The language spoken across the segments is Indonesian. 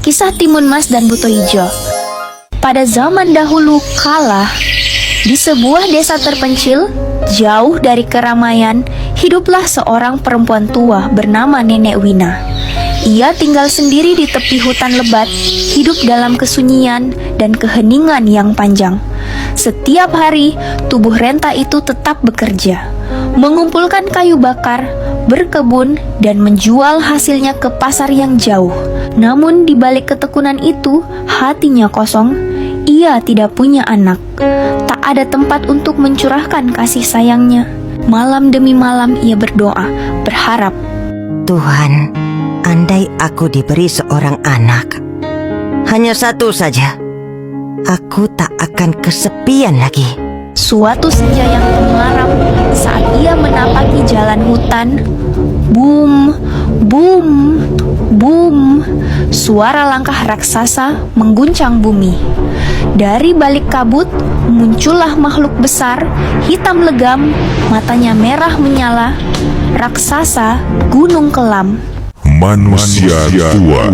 Kisah Timun Mas dan Buto Ijo. Pada zaman dahulu kala, di sebuah desa terpencil, jauh dari keramaian, hiduplah seorang perempuan tua bernama Nenek Wina. Ia tinggal sendiri di tepi hutan lebat, hidup dalam kesunyian dan keheningan yang panjang. Setiap hari, tubuh renta itu tetap bekerja, mengumpulkan kayu bakar, berkebun, dan menjual hasilnya ke pasar yang jauh. Namun di balik ketekunan itu, hatinya kosong. Ia tidak punya anak. Tak ada tempat untuk mencurahkan kasih sayangnya. Malam demi malam ia berdoa, berharap, Tuhan, andai aku diberi seorang anak, hanya satu saja, aku tak akan kesepian lagi. Suatu senja yang temaram, saat ia menapaki jalan hutan, bum, bum, bum, suara langkah raksasa mengguncang bumi. Dari balik kabut, muncullah makhluk besar, hitam legam, matanya merah menyala, raksasa Gunung Kelam. Manusia tua,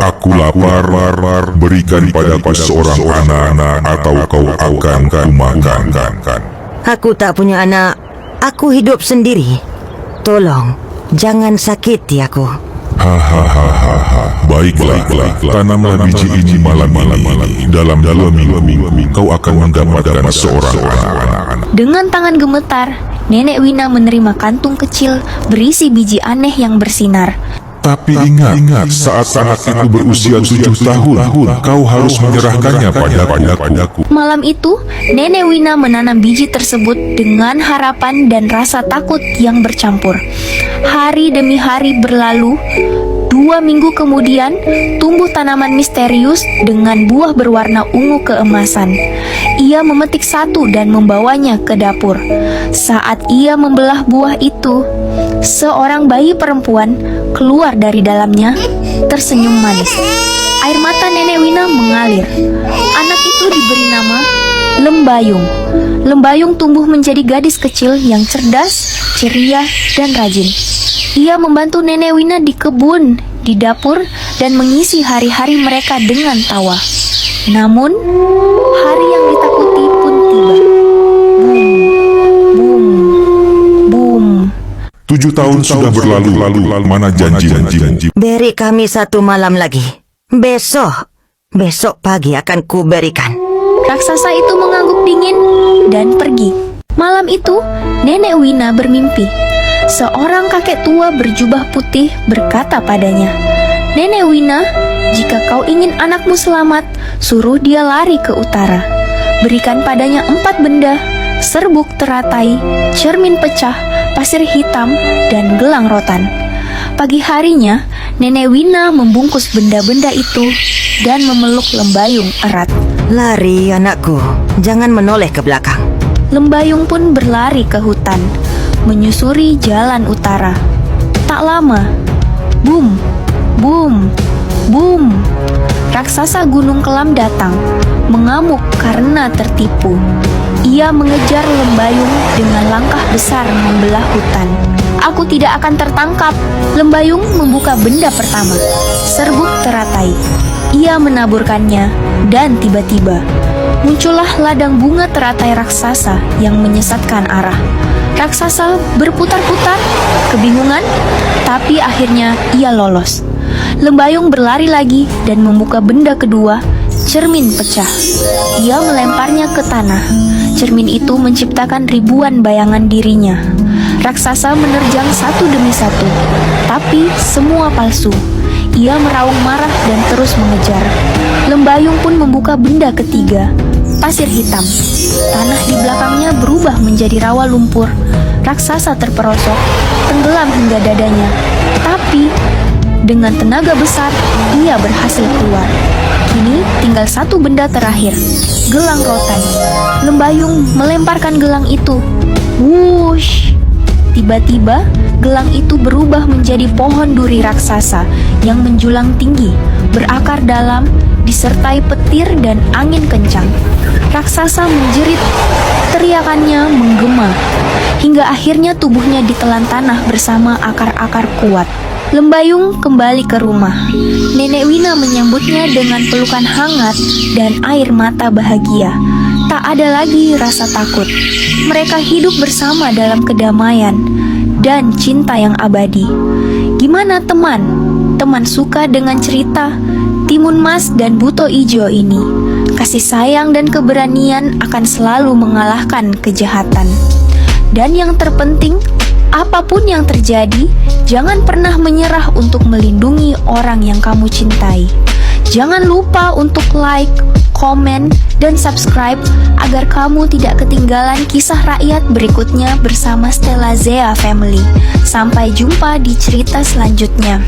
aku lapar, berikan padaku seorang anak atau kau akan kumakan. Aku tak punya anak, aku hidup sendiri. Tolong, jangan sakiti aku. Hahaha, baiklah, tanamlah biji ini malam ini. Dalam 2 minggu, kau akan mendapatkan seorang anak. Dengan tangan gemetar, Nenek Wina menerima kantung kecil berisi biji aneh yang bersinar. Tapi ingat, saat anak itu berusia 7 tahun, kau harus menyerahkannya padaku. Malam itu, Nenek Wina menanam biji tersebut dengan harapan dan rasa takut yang bercampur. Hari demi hari berlalu. 2 minggu kemudian, tumbuh tanaman misterius dengan buah berwarna ungu keemasan. Ia memetik satu dan membawanya ke dapur. Saat ia membelah buah itu, seorang bayi perempuan keluar dari dalamnya, tersenyum manis. Air mata Nenek Wina mengalir. Anak itu diberi nama Lembayung. Lembayung tumbuh menjadi gadis kecil yang cerdas, ceria, dan rajin. Ia membantu Nenek Wina di kebun, di dapur, dan mengisi hari-hari mereka dengan tawa. Namun, hari yang ditakuti pun tiba. Bum, bum, bum. 7 tahun sudah berlalu, mana janji? Beri kami 1 malam lagi. Besok pagi akan kuberikan. Raksasa itu mengangguk dingin dan pergi. Malam itu, Nenek Wina bermimpi. Seorang kakek tua berjubah putih berkata padanya, Nenek Wina, jika kau ingin anakmu selamat, suruh dia lari ke utara. Berikan padanya 4 benda, serbuk teratai, cermin pecah, pasir hitam, dan gelang rotan. Pagi harinya, Nenek Wina membungkus benda-benda itu dan memeluk Lembayung erat. Lari anakku, jangan menoleh ke belakang. Lembayung pun berlari ke hutan, menyusuri jalan utara. Tak lama, bum, bum, bum, raksasa Gunung Kelam datang, mengamuk karena tertipu. Ia mengejar Lembayung dengan langkah besar membelah hutan. Aku tidak akan tertangkap. Lembayung membuka benda pertama, serbuk teratai. Ia menaburkannya, dan tiba-tiba muncullah ladang bunga teratai raksasa yang menyesatkan arah. Raksasa berputar-putar, kebingungan, tapi akhirnya ia lolos. Lembayung berlari lagi dan membuka benda kedua, cermin pecah. Ia melemparnya ke tanah. Cermin itu menciptakan ribuan bayangan dirinya. Raksasa menerjang satu demi satu, tapi semua palsu. Ia meraung marah dan terus mengejar. Lembayung pun membuka benda ketiga, pasir hitam. Tanah di belakangnya berubah menjadi rawa lumpur. Raksasa terperosok, tenggelam hingga dadanya. Tapi dengan tenaga besar, ia berhasil keluar. Kini tinggal 1 benda terakhir, gelang rotan. Lembayung melemparkan gelang itu. Wush! Tiba-tiba, gelang itu berubah menjadi pohon duri raksasa yang menjulang tinggi, berakar dalam, disertai petir dan angin kencang. Raksasa menjerit, teriakannya menggema, hingga akhirnya tubuhnya ditelan tanah bersama akar-akar kuat. Lembayung kembali ke rumah. Nenek Wina menyambutnya dengan pelukan hangat dan air mata bahagia. Tak ada lagi rasa takut. Mereka hidup bersama dalam kedamaian dan cinta yang abadi. Gimana teman? Teman suka dengan cerita Timun Mas dan Buto Ijo ini? Kasih sayang dan keberanian akan selalu mengalahkan kejahatan. Dan yang terpenting, apapun yang terjadi, jangan pernah menyerah untuk melindungi orang yang kamu cintai. Jangan lupa untuk like, komen, dan subscribe agar kamu tidak ketinggalan kisah rakyat berikutnya bersama Stella Zea Family. Sampai jumpa di cerita selanjutnya.